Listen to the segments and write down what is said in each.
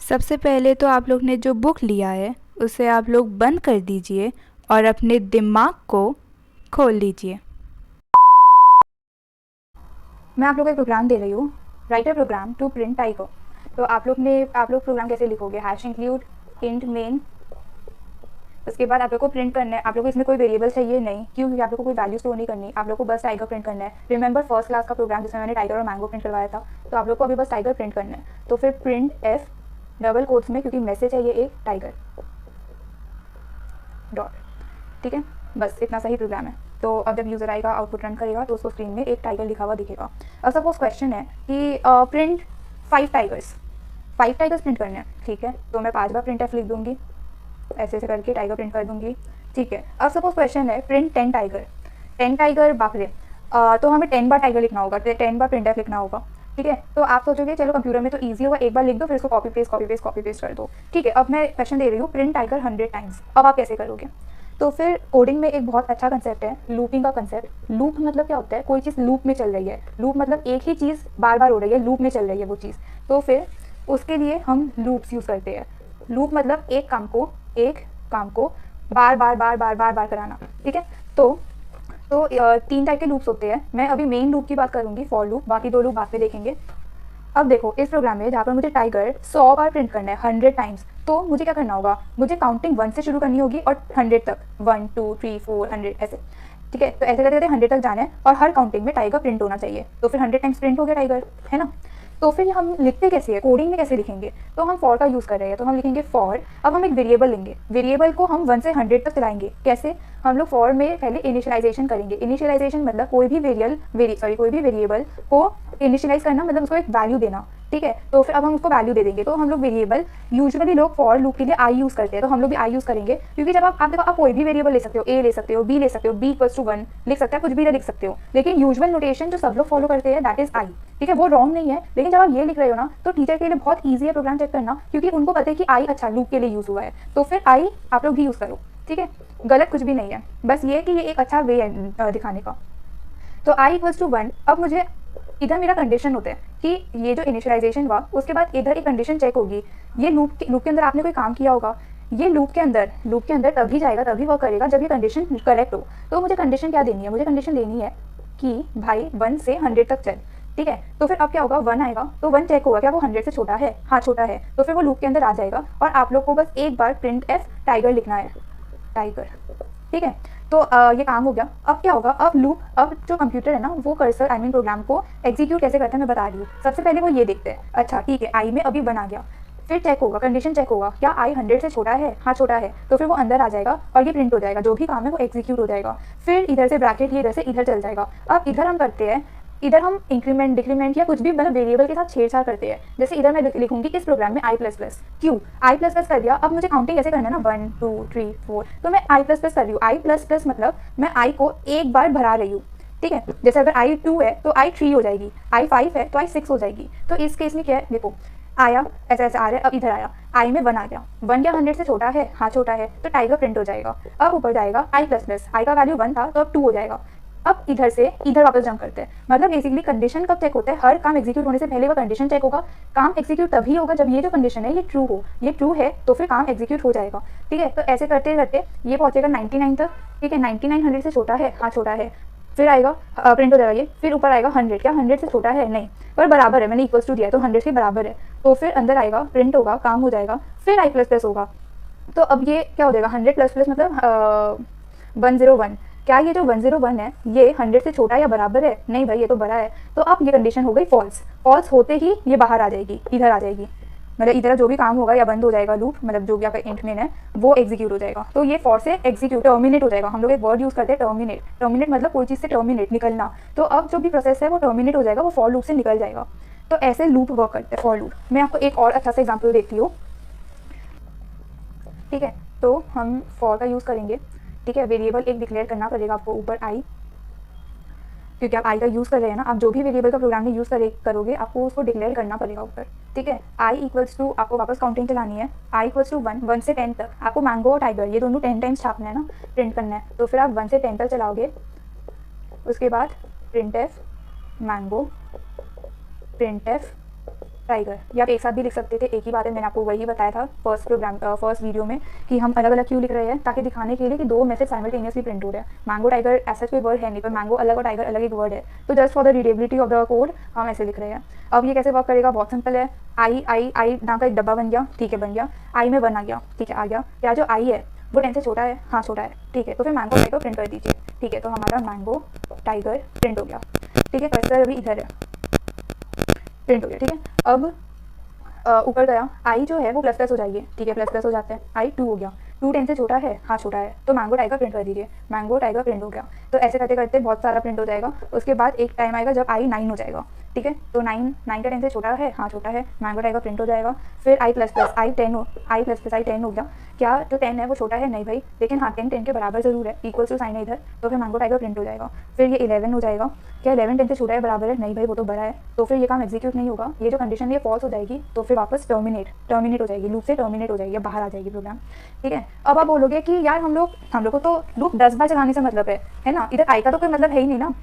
सबसे पहले तो आप लोग ने जो बुक लिया है उसे आप लोग बंद कर दीजिए और अपने दिमाग को खोल लीजिए। मैं आप लोग को एक प्रोग्राम दे रही हूँ, writer program to print tiger. तो आप लोग प्रोग्राम कैसे लिखोगे? Hash include int main. उसके बाद आप लोग को प्रिंट करना है। आप लोग को इसमें कोई वेरिएबल चाहिए नहीं, क्योंकि आप लोग को कोई वैल्यू स्टोर नहीं करनी। आप लोग को बस टाइगर प्रिंट करना है। रिमेंबर फर्स्ट क्लास का प्रोग्राम जिसमें मैंने टाइगर और मैंगो प्रिंट करवाया था। तो आप लोग को अभी बस टाइगर प्रिंट करना है। तो फिर प्रिंट एफ डबल कोट्स में, क्योंकि मैसेज है ये एक टाइगर डॉट। ठीक है, बस इतना सही प्रोग्राम है। तो अब जब यूज़र आएगा, आउटपुट रन करेगा, तो उसको स्क्रीन में एक टाइगर लिखा हुआ दिखेगा। अब सपोज क्वेश्चन है कि प्रिंट 5 टाइगर्स, 5 टाइगर्स प्रिंट करने हैं। ठीक है, तो मैं 5 बार प्रिंट एफ लिख दूंगी, ऐसे ऐसे करके टाइगर प्रिंट कर दूंगी। ठीक है, अब सपोज क्वेश्चन है प्रिंट 10 टाइगर, 10 टाइगर बाप रे। तो हमें 10 बार टाइगर लिखना होगा, 10 बार प्रिंट एफ लिखना होगा। ठीक है, तो आप सोचोगे चलो कंप्यूटर में तो ईजी होगा, एक बार लिख दो फिर इसको कॉपी पेस्ट कर दो। ठीक है, अब मैं क्वेश्चन दे रही हूँ प्रिंट टाइगर 100 टाइम्स। अब आप कैसे करोगे? तो फिर कोडिंग में एक बहुत अच्छा कंसेप्ट है लूपिंग का कंसेप्ट। लूप मतलब क्या होता है? कोई चीज़ लूप में चल रही है। लूप मतलब एक ही चीज़ बार बार हो रही है, लूप में चल रही है वो चीज़। तो फिर उसके लिए हम लूप्स यूज़ करते हैं। लूप मतलब एक काम को बार बार कराना। ठीक है, तो 3 टाइप के लूप्स होते हैं। मैं अभी मेन लूप की बात करूंगी, फॉर लूप, बाकी 2 लूप बाद में देखेंगे। अब देखो इस प्रोग्राम में जहाँ पर मुझे टाइगर 100 बार प्रिंट करना है, 100 टाइम्स, तो मुझे क्या करना होगा? मुझे काउंटिंग 1 से शुरू करनी होगी और 100 तक, 1 2 3 4 100 ऐसे। ठीक है, तो ऐसे करते करते 100 तक जाना है और हर काउंटिंग में टाइगर प्रिंट होना चाहिए। तो फिर 100 टाइम्स प्रिंट हो गया टाइगर, है ना? तो फिर हम लिखते कैसे है, कोडिंग में कैसे लिखेंगे? तो हम फॉर का यूज़ कर रहे हैं, तो हम लिखेंगे फॉर। अब हम एक वेरिएबल लेंगे, वेरिएबल को हम 1 से 100 तक चलाएंगे। कैसे? हम लोग फॉर में पहले इनिशियलाइजेशन करेंगे। इनिशियलाइजेशन मतलब कोई भी वेरिएबल को इनिशियलाइज करना, मतलब उसको एक वैल्यू देना। ठीक है, तो फिर अब हम उसको वैल्यू दे देंगे। तो हम लोग वेरिएबल, यूजुअली लोग फॉर लूप के लिए आई यूज़ करते हैं, तो हम लोग भी आई यूज़ करेंगे। क्योंकि जब आप देखो, आप कोई भी वेरिएबल ले सकते हो, ए ले सकते हो, बी ले सकते हो, बी इक्वल्स टू 1 लिख सकते हैं, कुछ भी लिख सकते हो। लेकिन यूजुअल नोटेशन जो सब लोग फॉलो करते हैं दैट इज आई। ठीक है, वो रॉन्ग नहीं है, लेकिन जब आप ये लिख रहे हो ना, तो टीचर के लिए बहुत ईजी है प्रोग्राम चेक करना, क्योंकि उनको पता है कि आई अच्छा लूप के लिए यूज़ हुआ है। तो फिर आई आप लोग भी यूज़ करो। ठीक है, गलत कुछ भी नहीं है, बस ये कि ये एक अच्छा वे है दिखाने का। तो आई इक्वल्स टू 1। अब मुझे इधर मेरा कंडीशन होता है कि ये जो इनिशियलाइजेशन हुआ उसके बाद इधर एक कंडीशन चेक होगी। ये लूप के अंदर आपने कोई काम किया होगा, ये लूप के अंदर तभी जाएगा, तभी वर्क करेगा जब ये कंडीशन करेक्ट हो। तो मुझे कंडीशन क्या देनी है? मुझे कंडीशन देनी है कि भाई 1 से 100 तक चल। ठीक है, तो फिर अब क्या होगा? 1 आएगा तो 1 चेक होगा क्या वो 100 से छोटा है? हाँ छोटा है, तो फिर वो लूप के अंदर आ जाएगा और आप लोग को बस एक बार प्रिंट एफ टाइगर लिखना है, टाइगर। ठीक है, तो ये काम हो गया। अब क्या होगा? अब जो कंप्यूटर है ना, वो कर्सर प्रोग्राम को एग्जीक्यूट कैसे करता है मैं बता रही हूँ। सबसे पहले वो ये देखते हैं, अच्छा ठीक है आई में अभी 1 आ गया। फिर चेक होगा, कंडीशन चेक होगा, क्या आई 100 से छोटा है? हाँ छोटा है, तो फिर वो अंदर आ जाएगा और ये प्रिंट हो जाएगा, जो भी काम है वो एग्जीक्यूट हो जाएगा। फिर इधर से ब्रैकेट, ये इधर से इधर चल जाएगा। अब इधर हम करते हैं, इधर हम इंक्रीमेंट डिक्रीमेंट या कुछ भी मतलब वेरिएबल के साथ छेड़छाड़ करते हैं। जैसे इधर मैं लिखूंगी इस प्रोग्राम में आई प्लस प्लस, क्यों आई प्लस प्लस कर दिया? अब मुझे काउंटिंग कैसे करना है ना, 1 2 3 4, तो मैं आई प्लस प्लस कर रही हूँ। आई प्लस प्लस मतलब मैं आई को एक बार भरा रही हूँ। ठीक है, जैसे अगर आई 2 है तो आई 3 हो जाएगी, आई 5 है तो आई 6 हो जाएगी। तो इस केस में क्या है, देखो आया ऐसे ऐसे आ रहा है। अब इधर आया, आई में 1 आ गया, 1 क्या 100 से छोटा है? हाँ छोटा है, तो टाइगर प्रिंट हो जाएगा। अब ऊपर जाएगा आई प्लस प्लस, आई का वैल्यू 1 था तो अब 2 हो जाएगा। अब इधर से इधर वापस जंप करते हैं। मतलब बेसिकली कंडीशन कब चेक होता है? हर काम एग्जीक्यूट होने से पहले वो कंडीशन चेक होगा। काम एग्जीक्यूट तभी होगा जब ये जो कंडीशन है ये ट्रू हो। ये ट्रू है तो फिर काम एग्जीक्यूट हो जाएगा। ठीक है, तो ऐसे करते करते ये पहुंचेगा 99 तक। ठीक है, 99 100 से छोटा है? हाँ छोटा है। फिर आएगा प्रिंट हो जाएगा ये। फिर ऊपर आएगा 100, क्या 100 से छोटा है? नहीं, पर बराबर है, मैंने इक्वल्स टू दिया है तो 100 के बराबर है। तो फिर अंदर आएगा, प्रिंट होगा, काम हो जाएगा। फिर आई प्लस प्लस होगा, तो अब ये क्या हो जाएगा? 100 प्लस प्लस मतलब 101। क्या ये जो 101 है ये 100 से छोटा या बराबर है? नहीं भाई, ये तो बड़ा है। तो अब ये कंडीशन हो गई फॉल्स। फॉल्स होते ही ये बाहर आ जाएगी, इधर आ जाएगी, मतलब इधर जो भी काम होगा या बंद हो जाएगा लूप, मतलब जो भी आपका इंट मेन है वो एग्जीक्यूट हो जाएगा। तो ये फॉर से एग्जीक्यूट टर्मिनेट हो जाएगा। हम लोग एक वर्ड यूज़ करते हैं टर्मिनेट। टर्मिनेट मतलब कोई चीज़ से टर्मिनेट, निकलना। तो अब जो भी प्रोसेस है वो टर्मिनेट हो जाएगा, वो फॉर लूप से निकल जाएगा। तो ऐसे लूप वर्क करते हैं, फॉर लूप। मैं आपको एक और अच्छा सा एग्जाम्पल देती हूँ। ठीक है, तो हम फॉर का यूज़ करेंगे। ठीक है, वेरिएबल एक डिक्लेयर करना पड़ेगा आपको ऊपर आई, क्योंकि आप आई का यूज़ कर रहे हैं ना। आप जो भी वेरिएबल का प्रोग्राम में यूज़ करोगे आपको उसको डिक्लेयर करना पड़ेगा ऊपर। ठीक है, आई इक्वल्स टू, आपको वापस काउंटिंग चलानी है, आई इक्वल्स टू 1, 1 से 10 तक। आपको मैंगो और टाइगर ये दोनों 10 टाइम्स छापना है ना, प्रिंट करना है। तो फिर आप 1 से 10 तक चलाओगे। उसके बाद print F mango, print F tiger, या आप एक साथ भी लिख सकते थे, एक ही बात है, मैंने आपको वही बताया था फर्स्ट वीडियो में कि हम अलग अलग क्यों लिख रहे हैं, ताकि दिखाने के लिए कि दो मैसेज साइमल्टेनियसली प्रिंट हो रहे हैं। मैंगो टाइगर ऐसा कोई वर्ड है नहीं, पर मैंगो अलग और टाइगर अलग एक वर्ड है, तो just for the readability of the code हम ऐसे लिख रहे हैं। अब ये कैसे वर्क करेगा, बहुत सिंपल है। आई नाम का एक डब्बा बन गया, ठीक है, बन गया। आई में 1 आ गया, ठीक है, आ गया। क्या जो आई है वो 10 से छोटा है, हाँ छोटा है, ठीक है, तो फिर मैंगो टाइगर प्रिंट कर दीजिए, ठीक है, तो हमारा मैंगो टाइगर प्रिंट हो गया, ठीक है। कर्सर अभी इधर है, प्रिंट हो गया, ठीक है। अब ऊपर गया, आई जो है वो प्लस प्लस हो जाएगी, ठीक है, प्लस प्लस हो जाता है। आई 2 हो गया, 2 10 से छोटा है, हाँ छोटा है, तो मैंगो टाइगर प्रिंट कर दीजिए, मैंगो टाइगर प्रिंट हो गया। तो ऐसे करते करते बहुत सारा प्रिंट हो जाएगा। उसके बाद एक टाइम आएगा जब आई 9 हो जाएगा, ठीक है, तो 9 का 10 से छोटा है, हाँ छोटा है, मैंगो टाइगर प्रिंट हो जाएगा। फिर आई प्लस प्लस आई 10 हो गया। क्या जो 10 है वो छोटा है, नहीं भाई, लेकिन हाँ 10 के बराबर जरूर है, इक्वल टू साइन है इधर, तो फिर मैंगो टाइगर प्रिंट हो जाएगा। फिर ये 11 हो जाएगा। क्या 11 10 से छोटा है, बराबर है, नहीं भाई वो तो बड़ा है, तो फिर ये काम एग्जीक्यूट नहीं होगा, ये जो कंडीशन ये फॉल्स हो जाएगी, तो फिर वापस टर्मिनेट हो जाएगी, लूप से टर्मिनेट हो जाएगी, बाहर आ जाएगी प्रोग्राम, ठीक है। अब आप बोलोगे कि यार हम लोग को तो लूप 10 बार चलाने से मतलब है ना, इधर आई का तो कोई मतलब है ही नहीं ना,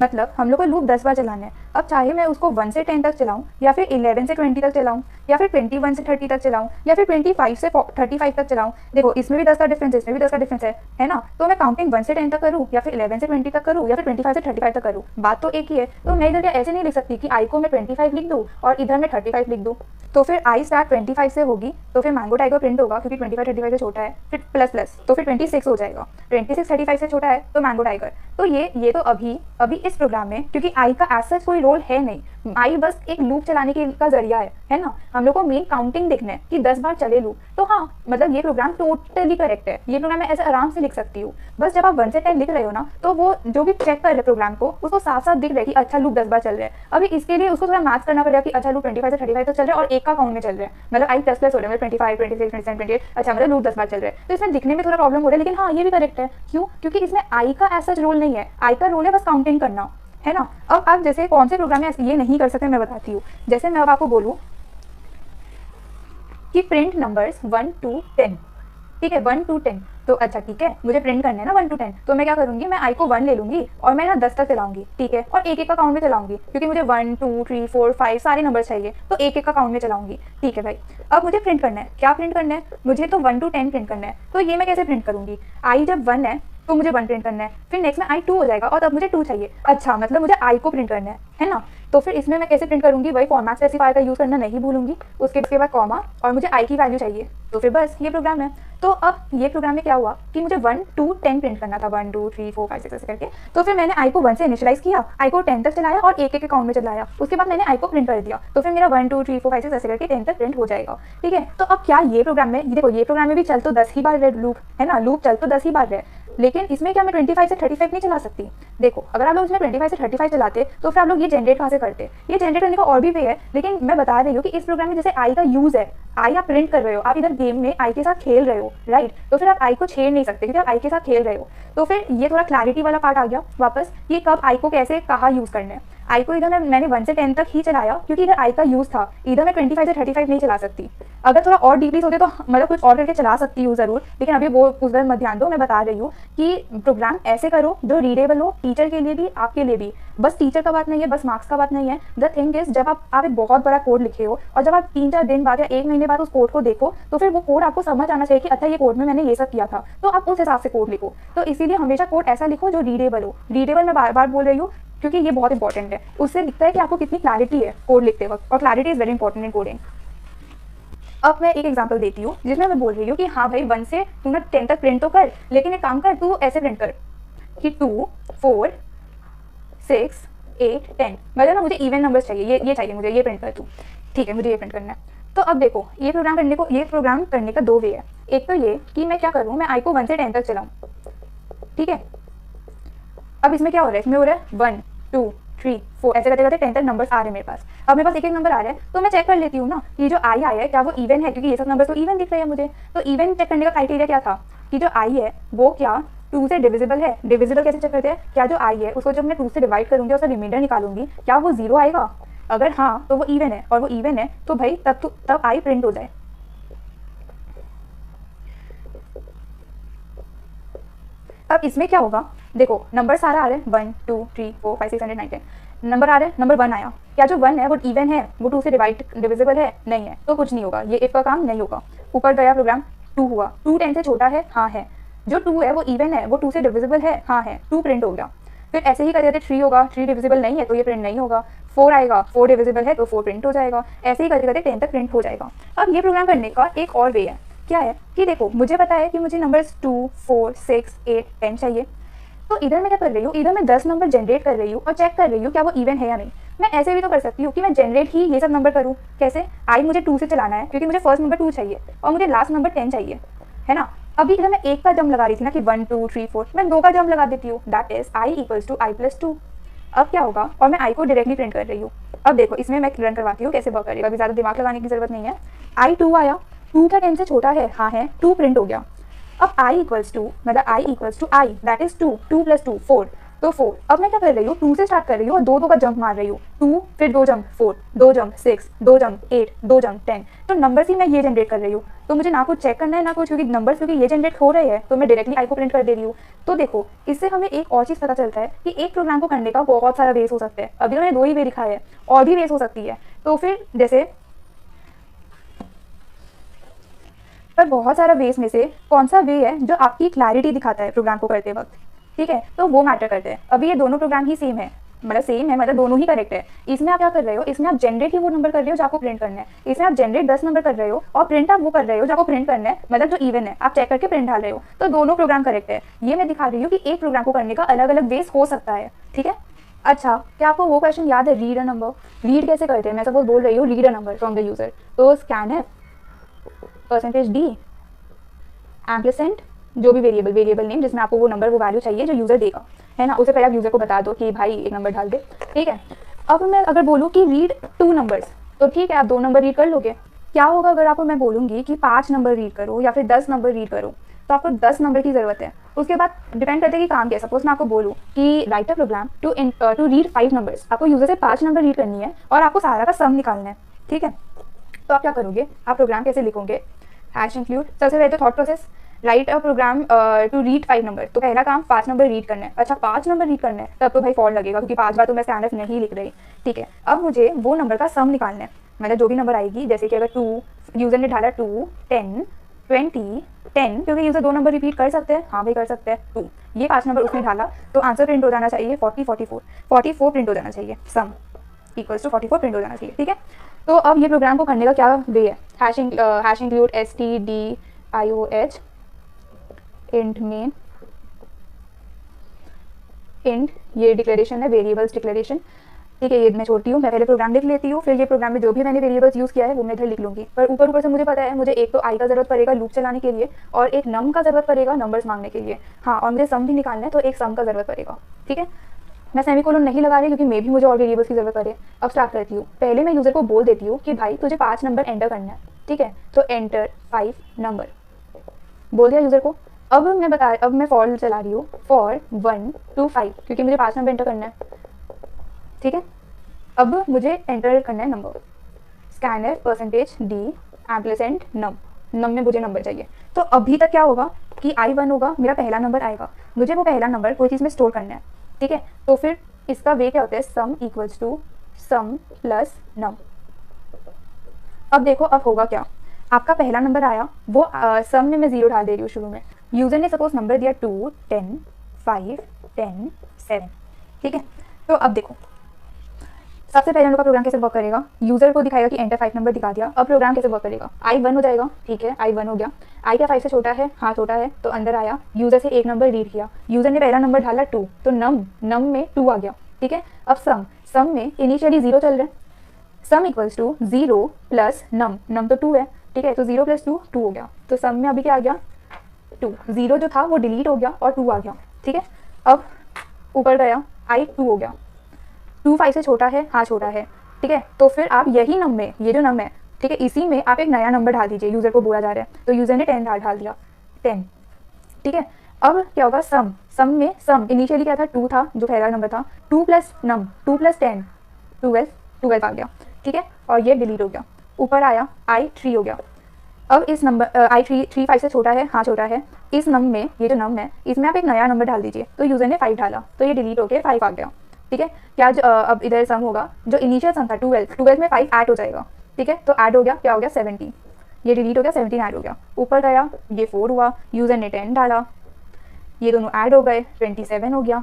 मतलब हम लोग को लूप 10 बार चलाना है। अब चाहे मैं उसको 1 से 10 तक चलाऊं, या फिर 11 से 20 तक चलाऊं, या फिर 21 से 30 तक चलाऊं, या फिर 25 से 35 तक चलाऊं, देखो इसमें भी 10 का डिफरेंस है, इसमें भी 10 का डिफरेंस है ना। तो मैं काउंटिंग 1 से 10 तक करूं, या फिर 11 से 20 तक करूं, या फिर 25 से 35 तक करूं, बात तो एक ही है। तो मैं इधर ऐसे नहीं लिख सकती कि आई को मैं 25 लिख दूं और इधर मैं 35 लिख दूं, तो फिर आई स्टार्ट 25 से होगी, तो फिर मैंगो टाइगर प्रिंट होगा, क्योंकि 25 35 से छोटा है, फिर प्लस प्लस, तो फिर 26 हो जाएगा। 26 35 से छोटा है तो मैंगो टाइगर। तो ये तो अभी इस प्रोग्राम में, क्योंकि आई का एज सच कोई रोल है नहीं, आई बस एक लूप चलाने का जरिया है ना। हम लोग को मेन काउंटिंग देखना है कि 10 बार चले लूप, तो हाँ मतलब ये प्रोग्राम टोटली करेक्ट है, ये प्रोग्राम मैं ऐसे आराम से लिख सकती हूँ। बस जब आप 1 से 10 लिख रहे हो ना, तो वो जो भी चेक कर रहे प्रोग्राम को, उसको साफ साफ दिख रहा है कि अच्छा लूप 10 बार चल रहा है। अभी इसके लिए उसको थोड़ा मैच करना पड़ेगा कि अच्छा लूप 25 से 35 तक चल रहा है और एक का काउंट में चल रहा है, मतलब आई प्लस प्लस हो रहा है, 25 26 27 28, अच्छा मतलब लूप 10 बार चल रहा है। तो इसमें दिखने में थोड़ा प्रॉब्लम हो रहा है, लेकिन हाँ ये भी करेक्ट है। क्यों? क्योंकि इसमें आई का ऐसा रोल नहीं है, आई का रोल है बस काउंटिंग करना, है ना। अब आप जैसे कौन से प्रोग्राम में ये नहीं कर सकते मैं बताती हूँ। जैसे मैं अब आपको बोलूँ कि प्रिंट नंबर्स 1 to 10, ठीक है, 1 to 10, तो अच्छा ठीक है, मुझे प्रिंट करना है ना 1 to 10, तो मैं क्या करूंगी, मैं आई को 1 ले लूंगी और मैं ना 10 तक चलाऊंगी, ठीक है, और एक एक का काउंट में चलाऊंगी, क्योंकि मुझे 1 2 3 4 5 सारे नंबर चाहिए, तो एक एक का काउंट में चलाऊंगी, ठीक है भाई। अब मुझे प्रिंट करना है, क्या प्रिंट करना है, मुझे तो 1 to 10 प्रिंट करना है। तो ये मैं कैसे प्रिंट करूंगी, आई जब 1 है तो मुझे 1 प्रिंट करना है, फिर नेक्स्ट में आई 2 हो जाएगा और तब मुझे 2 चाहिए, अच्छा मतलब मुझे आई को प्रिंट करना है ना। तो फिर इसमें मैं कैसे प्रिंट करूंगी, वही फॉर्मेट स्पेसिफायर का यूज़ करना नहीं भूलूंगी, उसके बाद कॉमा, और मुझे आई की वैल्यू चाहिए, तो फिर बस ये प्रोग्राम है। तो अब ये प्रोग्राम में क्या हुआ कि मुझे 1 to 10 प्रिंट करना था, 1 2 3 4 5 6 ऐसे करके। तो फिर मैंने आई को 1 से इनिशियलाइज किया, आई को 10 तक चलाया और एक एक अकाउंट में चलाया, उसके बाद मैंने आई को प्रिंट कर दिया, तो फिर मेरा 1 2 3 4 5 6 ऐसे करके 10 तक प्रिंट हो जाएगा, ठीक है। तो अब क्या ये प्रोग्राम में, देखो ये प्रोग्राम में भी चल तो 10 ही बार लूप है ना, लूप चल तो 10 ही बार है, लेकिन इसमें क्या मैं 25 से 35 नहीं चला सकती। देखो अगर आप लोग इसमें 25 से 35 चलाते तो फिर आप लोग ये जनरेट कहाँ से करते, ये जनरेट करने का और भी वे है, लेकिन मैं बता रही हूँ कि इस प्रोग्राम में जैसे आई का यूज है, आई आप प्रिंट कर रहे हो, आप इधर गेम में आई के साथ खेल रहे हो, राइट, तो फिर आप आई को छेड़ नहीं सकते क्योंकि आप आई के साथ खेल रहे हो। तो फिर ये थोड़ा क्लैरिटी वाला पार्ट आ गया वापस, ये कब आई को कैसे कहाँ यूज करना है। आई को इधर मैंने 1 से 10 तक ही चलाया क्योंकि इधर आई का यूज था, इधर मैं 25 से 35 नहीं चला सकती। अगर थोड़ा और डीपली होते तो मतलब कुछ और करके चला सकती हूँ जरूर, लेकिन अभी वो उस मत ध्यान दो। मैं बता रही हूँ कि प्रोग्राम ऐसे करो जो रीडेबल हो, टीचर के लिए भी आपके लिए भी, बस टीचर का बात नहीं है, बस मार्क्स का बात नहीं है। द थिंग इज जब आप एक बहुत बड़ा कोड लिखे हो और जब आप 3-4 दिन बाद या 1 महीने बाद उस कोड को देखो, तो फिर वो कोड आपको समझ आना चाहिए कि अच्छा ये कोड में मैंने ये सब किया था, तो आप उस हिसाब से कोड लिखो। तो इसीलिए हमेशा कोड ऐसा लिखो जो रीडेबल हो। रीडेबल मैं बार बार बोल रही हूँ क्योंकि ये बहुत इंपॉर्टेंट है, उससे दिखता है कि आपको कितनी क्लैरिटी है कोड लिखते वक्त, और clarity is very important in coding. अब मैं एक एग्जांपल देती हूँ जिसमें मैं बोल रही हूँ कि हाँ भाई 1 से तू ना 10 तक प्रिंट तो कर, लेकिन एक काम कर, तू ऐसे प्रिंट कर कि 2 4 6 8 10, मतलब ना मुझे इवन नंबर्स चाहिए, ये चाहिए मुझे, ये प्रिंट कर तू, ठीक है, मुझे ये प्रिंट करना है। तो अब देखो ये प्रोग्राम करने का 2 वे है। एक तो ये कि मैं क्या करूँ, मैं आई को 1 से 10 तक चलाऊँ, ठीक है। अब इसमें क्या हो रहा है, इसमें हो रहा है 1 2 3 4 ऐसे करते करते 10 तक नंबर्स आ रहे हैं मेरे पास। अब मेरे पास एक एक नंबर आ रहा है, तो मैं चेक कर लेती हूँ ना कि जो आई आया है क्या वो इवन है, क्योंकि ये सब नंबर तो इवन दिख रहे हैं मुझे। तो इवन चेक करने का क्राइटेरिया क्या था कि जो आई है वो क्या 2 से डिविजिबल है। डिविजिबल कैसे चेक करते हैं, क्या जो आई है उसको जब मैं 2 से डिवाइड करूँगी और उसका रिमाइंडर निकालूंगी, क्या वो 0 आएगा। अगर हाँ तो वो इवन है, और वो इवन है तो भाई तब आई प्रिंट हो जाए। अब इसमें क्या होगा, देखो नंबर सारा आ रहे हैं 1 2 3 4 5 6 7 8 9 10 नंबर आ रहे हैं, नंबर 1 आया, क्या जो 1 है वो इवन है, वो 2 से डिविजिबल है? नहीं है, तो कुछ नहीं होगा, ये इफ का काम नहीं होगा। ऊपर गया प्रोग्राम, 2 हुआ, 2 10 से छोटा है? हाँ है। जो 2 है वो इवन है, वो 2 से डिविजिबल है? हाँ है, 2 प्रिंट हो गया। फिर ऐसे ही करते 3 होगा, 3 डिविजिबल नहीं है तो ये प्रिंट नहीं होगा। 4 आएगा, 4 डिविजिबल है तो 4 प्रिंट हो जाएगा। ऐसे ही करते करते 10 तक प्रिंट हो जाएगा। अब ये प्रोग्राम करने का एक और वे है, क्या है कि देखो मुझे पता है कि मुझे नंबर्स 2 4 6 8 10 चाहिए। तो इधर मैं क्या कर रही हूँ, इधर मैं 10 नंबर जनरेट कर रही हूँ और चेक कर रही हूँ क्या वो इवन है या नहीं। मैं ऐसे भी तो कर सकती हूँ कि मैं जनरेट ही ये सब नंबर करूँ। कैसे? आई मुझे 2 से चलाना है क्योंकि मुझे फर्स्ट नंबर 2 चाहिए और मुझे लास्ट नंबर 10 चाहिए, है ना। अभी इधर मैं एक का जम लगा रही थी ना कि 1 2 3 4, मैं 2 का जम लगा देती हूँ, that is I equals to I plus 2। अब क्या होगा, और मैं आई को डायरेक्टली प्रिंट कर रही हूँ। अब देखो इसमें मैं रन करवाती हूँ कैसे वर्क करेगा, अभी ज़्यादा दिमाग लगाने की जरूरत नहीं है। आई 2 आया, 2 क्या 10 से छोटा है? हाँ है, 2 प्रिंट हो गया। अब आई इक्वल्स टू, मतलब I equals to I, that is 2, 2 plus 2 4, तो 4। अब मैं क्या कर रही हूँ, 2 से स्टार्ट कर रही हूँ और 2 का जंप मार रही हूँ, 2 फिर 2 जंप 4, 2 जंप 6, 2 जंप 8, 2 जंप 10। तो नंबर्स ही मैं ये जनरेट कर रही हूँ, तो मुझे ना कुछ चेक करना है ना कुछ, क्योंकि नंबर्स क्योंकि ये जनरेट हो रहे हैं तो मैं डायरेक्टली आई को प्रिंट कर दे रही हूँ। तो देखो इससे हमें एक और चीज़ पता चलता है कि एक प्रोग्राम को करने का बहुत सारा वेस हो सकता है। अभी तो मैंने 2 ही वे दिखाया है, और भी वेस हो सकती है। तो फिर जैसे पर बहुत सारा वेस में से कौन सा वे है जो आपकी क्लैरिटी दिखाता है प्रोग्राम को करते वक्त, ठीक है, तो वो मैटर करते हैं। अभी ये दोनों प्रोग्राम ही सेम है, मतलब दोनों ही करेक्ट है। इसमें आप क्या कर रहे हो, इसमें आप जनरेट ही वो नंबर कर रहे हो जो आपको प्रिंट करना है। इसमें आप जनरेट 10 नंबर कर रहे हो और प्रिंट आप वो कर रहे हो जो आपको प्रिंट करना है, मतलब जो इवन है आप चेक करके प्रिंट डाल रहे हो। तो दोनों प्रोग्राम करेक्ट है। ये मैं दिखा रही हूँ कि एक प्रोग्राम को करने का अलग अलग वेस हो सकता है, ठीक है। अच्छा, क्या आपको वो क्वेश्चन याद है, रीड अ नंबर? रीड कैसे करते हैं? मैं सपोज बोल रही हूँ read a number from the user, तो स्कैन है %d एम्परसेंड, जो भी वेरिएबल नेम जिसमें आपको वो नंबर वो वैल्यू चाहिए जो यूजर देगा, है ना। उससे पहले आप यूजर को बता दो कि भाई एक नंबर डाल दे, ठीक है। अब मैं अगर बोलूँ कि रीड 2 नंबर्स, तो ठीक है आप 2 नंबर रीड कर लोगे। क्या होगा अगर आपको मैं बोलूँगी कि 5 नंबर रीड करो या फिर 10 नंबर रीड करो, तो आपको 10 नंबर की ज़रूरत है। उसके बाद डिपेंड करते हैं कि काम क्या है। सपोज मैं आपको बोलूँ कि write a program to read 5 numbers, आपको यूजर से 5 नंबर रीड करनी है और आपको सारा का सम निकालना है, ठीक है। तो आप क्या करोगे, आप प्रोग्राम कैसे लिखोगे, हैश इंक्लूड, सबसे पहले तो thought process, write a program to read 5 number, तो पहला काम 5 नंबर रीड करना है। अच्छा 5 नंबर रीड करना है, तब तो भाई फॉल्ट लगेगा क्योंकि 5 बार तो मैं स्कैनफ नहीं लिख रही, ठीक है। अब मुझे वो नंबर का सम निकालना है, मतलब जो भी नंबर आएगी, जैसे कि अगर 2 यूजर ने डाला 2 10 20 10, क्योंकि यूजर 2 नंबर रिपीट कर सकते हैं, हाँ भाई कर सकते हैं 2, ये 5 नंबर उसने डाला तो आंसर प्रिंट हो जाना चाहिए 44 प्रिंट हो जाना चाहिए, सम इक्वल्स टू 44 प्रिंट हो जाना चाहिए, ठीक है। तो अब ये प्रोग्राम को करने का क्या वे है, hash include stdioh int main int, ये डिक्लेरेशन है, वेरिएबल्स डिक्लेरेशन, ठीक है। ये मैं छोड़ती हूँ, मैं पहले प्रोग्राम लिख लेती हूँ, फिर ये प्रोग्राम में जो भी मैंने वेरिएबल्स यूज़ किया है वो मैं इधर लिख लूँगी। पर ऊपर से मुझे पता है मुझे एक तो आई का ज़रूरत पड़ेगा लूप चलाने के लिए, और एक नम का ज़रूरत पड़ेगा नंबर्स मांगने के लिए, हाँ, और मुझे सम भी निकालना है तो एक सम का ज़रूरत पड़ेगा, ठीक है। मैं सेमीकोलन नहीं लगा रही क्योंकि मे भी मुझे और वेरिएबल्स की ज़रूरत पड़े। अब स्टार्ट करती हूँ, पहले मैं यूज़र को बोल देती हूँ कि भाई तुझे 5 नंबर एंटर करना है, ठीक है, तो एंटर 5 नंबर बोल दिया यूज़र को। अब मैं फॉर चला रही हूँ, फॉर 1 to 5, क्योंकि मुझे 5 नंबर एंटर करना है, ठीक है। अब मुझे एंटर करना है नंबर, स्कैनर %d एम्परसेंड नम में मुझे नंबर चाहिए। तो अभी तक क्या होगा कि I1 होगा, मेरा पहला नंबर आएगा, मुझे वो पहला नंबर कोई चीज़ में स्टोर करना है, ठीक है। तो फिर इसका वे क्या होता है, sum equals to sum plus num. अब देखो अब होगा क्या, आपका पहला नंबर आया, वो सम में मैं 0 डाल दे रही हूँ शुरू में। यूज़र ने सपोज नंबर दिया 2 10 5 10 7, ठीक है। तो अब देखो सबसे पहले हम लोग का प्रोग्राम कैसे वर्क करेगा, यूजर को दिखाएगा कि एंटर 5 नंबर दिखा दिया। अब प्रोग्राम कैसे वर्क करेगा, I1 हो जाएगा, ठीक है, I1 हो गया। I क्या 5 से छोटा है, हाँ छोटा है, तो अंदर आया, यूजर से एक नंबर रीड किया, यूजर ने पहला नंबर डाला 2, तो नम में 2 आ गया, ठीक है। अब सम में इनिशियली 0 चल रहा है, sum equals to 0 plus num तो 2 है, ठीक है, तो 0 प्लस 2 2 हो गया, तो सम में अभी क्या आ गया 2, 0 जो था वो डिलीट हो गया और 2 आ गया, ठीक है। अब ऊपर गया I2 हो गया, 2 5 से छोटा है, हाँ छोटा है, ठीक है। तो फिर आप यही नम में, ये जो नम है, ठीक है, इसी में आप एक नया नंबर डाल दीजिए, यूज़र को बोला जा रहा है, तो यूज़र ने 10 डाल दिया 10, ठीक है। अब क्या होगा, सम में सम इनिशियली क्या था 2 था, जो पहला नंबर था, 2 प्लस नम 2 प्लस 10 12 आ गया, ठीक है, और ये डिलीट हो गया। ऊपर आया I3 हो गया। अब इस नंबर I3 5 से छोटा है, हाँ छोटा है, इस नम में, ये जो नम है इसमें आप एक नया नंबर डाल दीजिए, तो यूज़र ने 5 डाला, तो ये डिलीट होकर 5 आ गया, ठीक ठीक है। क्या अब इधर सम होगा, जो इनिशियल सम था 12 में 5 ऐड हो जाएगा, ठीक है। तो ऐड हो गया, क्या हो गया 17, ये डिलीट हो गया, 17 ऐड हो गया, ऊपर गया ये 4 हुआ, यूज़र ने 10 डाला, ये दोनों ऐड हो गए 27 हो गया,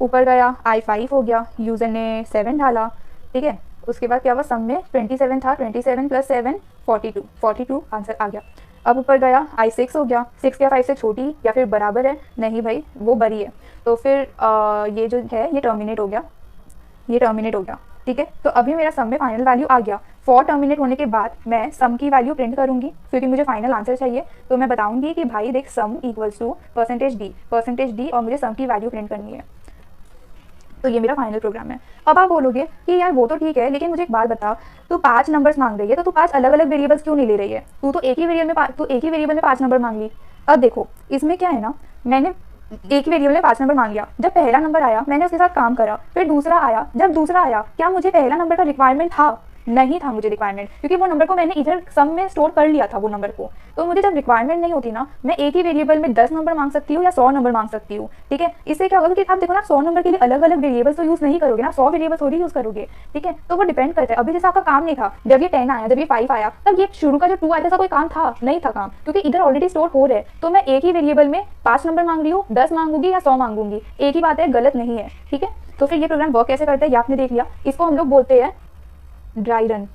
ऊपर गया I5 हो गया, यूज़र ने 7 डाला, ठीक है। उसके बाद क्या हुआ, सम में 27 था, 27 + 7 42 आंसर आ गया। अब ऊपर गया I6 हो गया, 6 क्या 5 से छोटी या फिर बराबर है, नहीं भाई वो बड़ी है, तो फिर ये जो है ये टर्मिनेट हो गया, ये टर्मिनेट हो गया, ठीक है। तो अभी मेरा सम में फाइनल वैल्यू आ गया। फॉर टर्मिनेट होने के बाद मैं सम की वैल्यू प्रिंट करूंगी, क्योंकि मुझे फाइनल आंसर चाहिए, तो मैं बताऊंगी कि भाई देख सम इक्वल्स टू %d और मुझे सम की वैल्यू प्रिंट करनी है। तो ये मेरा फाइनल प्रोग्राम है। अब आप बोलोगे कि यार वो तो ठीक है, लेकिन मुझे एक बात बता, तू 5 नंबर्स मांग रही है, तो तू 5 अलग अलग वेरिएबल्स क्यों नहीं ले रही है? तू तो एक ही वेरिएबल में 5 नंबर मांग ली। अब देखो इसमें क्या है ना, मैंने एक ही वेरिएबल में 5 नंबर मांग लिया, जब पहला नंबर आया मैंने उसके साथ काम करा, फिर दूसरा आया, जब दूसरा आया क्या मुझे पहला नंबर का रिक्वायरमेंट था? नहीं था मुझे रिक्वायरमेंट, क्योंकि वो नंबर को मैंने इधर सम में स्टोर कर लिया था वो नंबर को। तो मुझे जब रिक्वायरमेंट नहीं होती ना, मैं एक ही वेरिएबल में 10 नंबर मांग सकती हूँ या 100 नंबर मांग सकती हूँ, ठीक है। इससे क्या होगा कि आप देखो ना, 100 नंबर के लिए अलग अलग वेरिएबल्स तो यूज़ नहीं करोगे ना, 100 वेरिएबल्स थोड़ी यूज़ करोगे, ठीक है। तो वो डिपेंड करता है। अभी जैसे आपका काम नहीं था, जब ये 10 आया, जब ये 5 आया, तब ये शुरू का जो 2 आया था कोई काम था नहीं था काम, क्योंकि इधर ऑलरेडी स्टोर हो रहा है। तो मैं एक ही वेरिएबल में 5 नंबर मांग रही हूँ, 10 मांगूंगी या 100 मांगूंगी, एक ही बात है, गलत नहीं है, ठीक है। तो फिर ये प्रोग्राम वर्क कैसे करता है ये आपने देख लिया। इसको हम लोग बोलते हैं ड्राई रन